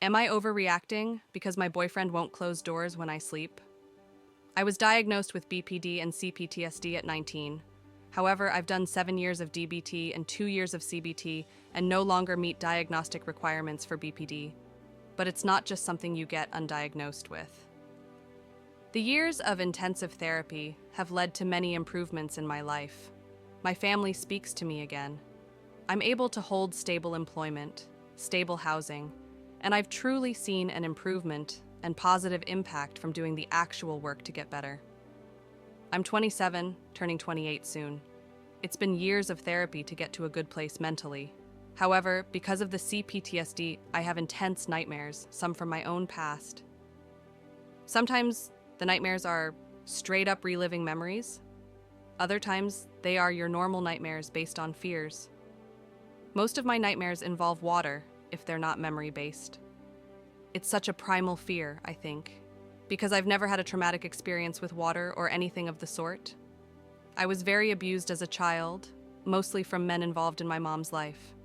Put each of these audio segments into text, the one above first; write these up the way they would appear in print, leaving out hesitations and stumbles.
Am I overreacting because my boyfriend won't close doors when I sleep? I was diagnosed with BPD and CPTSD at 19. However, I've done 7 years of DBT and 2 years of CBT and no longer meet diagnostic requirements for BPD. But it's not just something you get undiagnosed with. The years of intensive therapy have led to many improvements in my life. My family speaks to me again. I'm able to hold stable employment, stable housing, and I've truly seen an improvement and positive impact from doing the actual work to get better. I'm 27, turning 28 soon. It's been years of therapy to get to a good place mentally. However, because of the CPTSD, I have intense nightmares, some from my own past. Sometimes the nightmares are straight up reliving memories. Other times, they are your normal nightmares based on fears. Most of my nightmares involve water, if they're not memory-based. It's such a primal fear, I think, because I've never had a traumatic experience with water or anything of the sort. I was very abused as a child, mostly from men involved in my mom's life.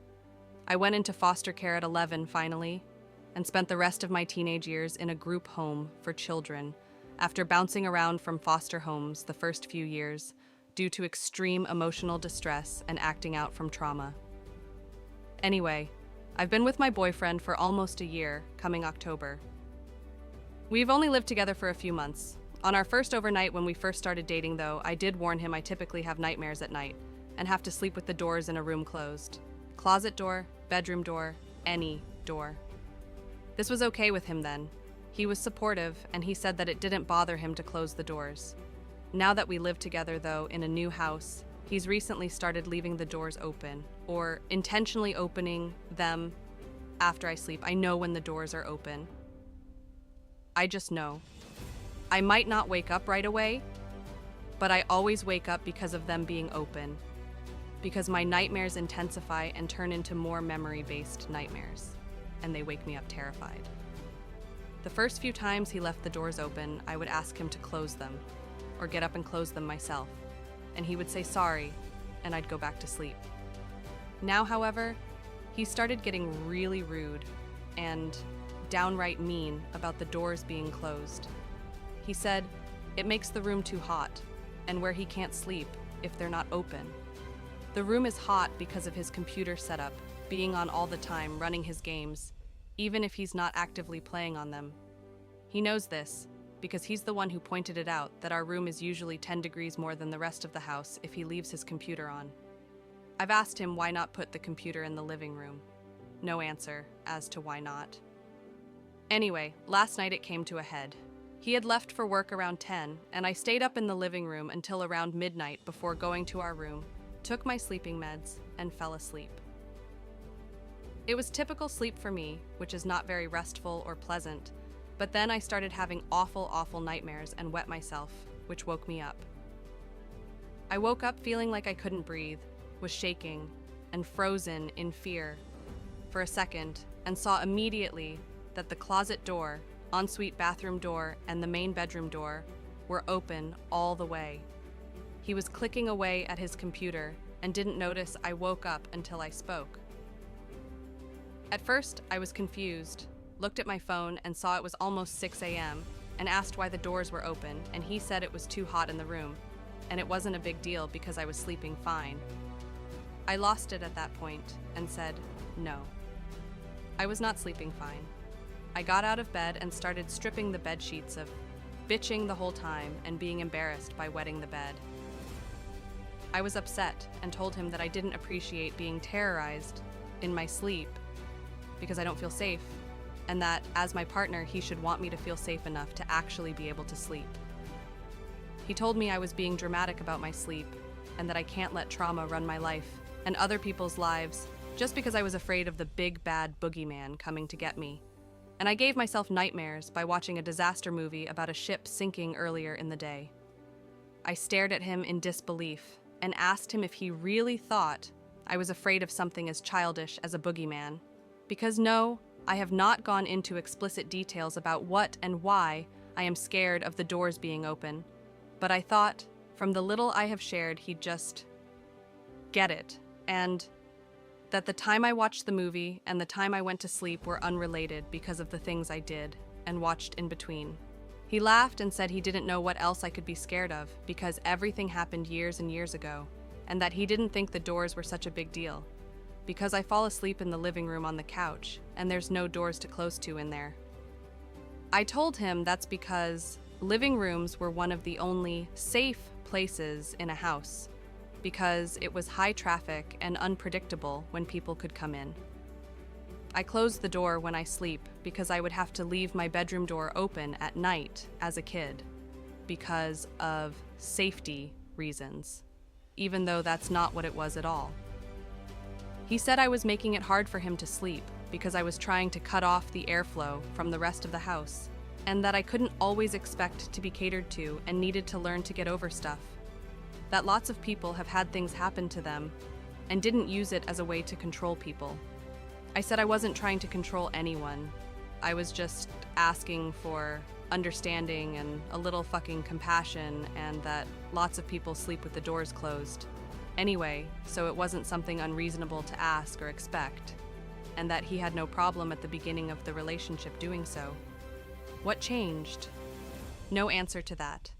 I went into foster care at 11, finally, and spent the rest of my teenage years in a group home for children, after bouncing around from foster homes the first few years due to extreme emotional distress and acting out from trauma. Anyway, I've been with my boyfriend for almost a year, coming October. We've only lived together for a few months. On our first overnight when we first started dating, though, I did warn him I typically have nightmares at night and have to sleep with the doors in a room closed. Closet door, bedroom door, any door. This was okay with him then. He was supportive, and he said that it didn't bother him to close the doors. Now that we live together, though, in a new house, he's recently started leaving the doors open, or intentionally opening them after I sleep. I know when the doors are open. I just know. I might not wake up right away, but I always wake up because of them being open, because my nightmares intensify and turn into more memory-based nightmares, and they wake me up terrified. The first few times he left the doors open, I would ask him to close them, or get up and close them myself, and he would say sorry, and I'd go back to sleep. Now, however, he started getting really rude and downright mean about the doors being closed. He said it makes the room too hot, and where he can't sleep if they're not open. The room is hot because of his computer setup, being on all the time, running his games, even if he's not actively playing on them. He knows this, because he's the one who pointed it out that our room is usually 10 degrees more than the rest of the house if he leaves his computer on. I've asked him why not put the computer in the living room. No answer as to why not. Anyway, last night it came to a head. He had left for work around 10, and I stayed up in the living room until around midnight before going to our room, took my sleeping meds, and fell asleep. It was typical sleep for me, which is not very restful or pleasant, but then I started having awful nightmares and wet myself, which woke me up. I woke up feeling like I couldn't breathe, was shaking, and frozen in fear for a second, and saw immediately that the closet door, ensuite bathroom door, and the main bedroom door were open all the way. He was clicking away at his computer and didn't notice I woke up until I spoke. At first, I was confused, looked at my phone and saw it was almost 6 a.m. and asked why the doors were open, and he said it was too hot in the room, and it wasn't a big deal because I was sleeping fine. I lost it at that point and said, no. I was not sleeping fine. I got out of bed and started stripping the bed sheets of bitching the whole time and being embarrassed by wetting the bed. I was upset and told him that I didn't appreciate being terrorized in my sleep because I don't feel safe, and that, as my partner, he should want me to feel safe enough to actually be able to sleep. He told me I was being dramatic about my sleep, and that I can't let trauma run my life and other people's lives just because I was afraid of the big bad boogeyman coming to get me. And I gave myself nightmares by watching a disaster movie about a ship sinking earlier in the day. I stared at him in disbelief and asked him if he really thought I was afraid of something as childish as a boogeyman. Because no, I have not gone into explicit details about what and why I am scared of the doors being open, but I thought, from the little I have shared, he'd just get it. And that the time I watched the movie and the time I went to sleep were unrelated because of the things I did and watched in between. He laughed and said he didn't know what else I could be scared of because everything happened years and years ago, and that he didn't think the doors were such a big deal. Because I fall asleep in the living room on the couch, and there's no doors to close to in there. I told him that's because living rooms were one of the only safe places in a house, because it was high traffic and unpredictable when people could come in. I closed the door when I sleep because I would have to leave my bedroom door open at night as a kid because of safety reasons, even though that's not what it was at all. He said I was making it hard for him to sleep because I was trying to cut off the airflow from the rest of the house, and that I couldn't always expect to be catered to and needed to learn to get over stuff. That lots of people have had things happen to them and didn't use it as a way to control people. I said I wasn't trying to control anyone. I was just asking for understanding and a little fucking compassion, and that lots of people sleep with the doors closed anyway, so it wasn't something unreasonable to ask or expect, and that he had no problem at the beginning of the relationship doing so. What changed? No answer to that.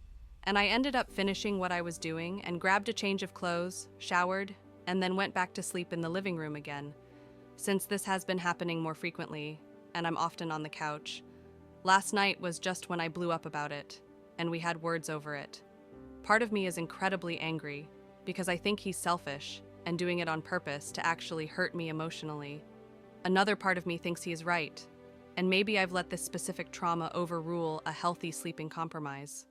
And I ended up finishing what I was doing and grabbed a change of clothes, showered, and then went back to sleep in the living room again. Since this has been happening more frequently, and I'm often on the couch, last night was just when I blew up about it, and we had words over it. Part of me is incredibly angry, because I think he's selfish and doing it on purpose to actually hurt me emotionally. Another part of me thinks he is right, and maybe I've let this specific trauma overrule a healthy sleeping compromise.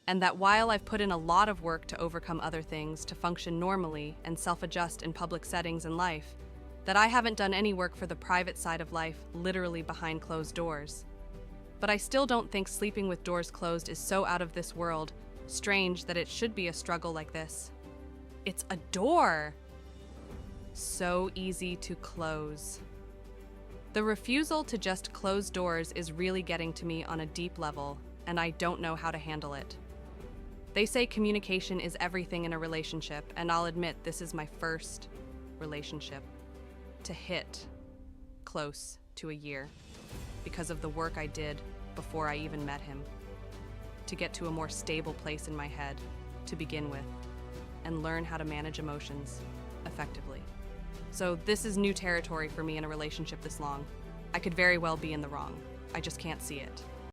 And that while I've put in a lot of work to overcome other things to function normally and self-adjust in public settings in life, that I haven't done any work for the private side of life literally behind closed doors. But I still don't think sleeping with doors closed is so out of this world, strange that it should be a struggle like this. It's a door! So easy to close. The refusal to just close doors is really getting to me on a deep level, and I don't know how to handle it. They say communication is everything in a relationship, and I'll admit this is my first relationship to hit close to a year because of the work I did before I even met him, to get to a more stable place in my head to begin with and learn how to manage emotions effectively. So this is new territory for me in a relationship this long. I could very well be in the wrong. I just can't see it.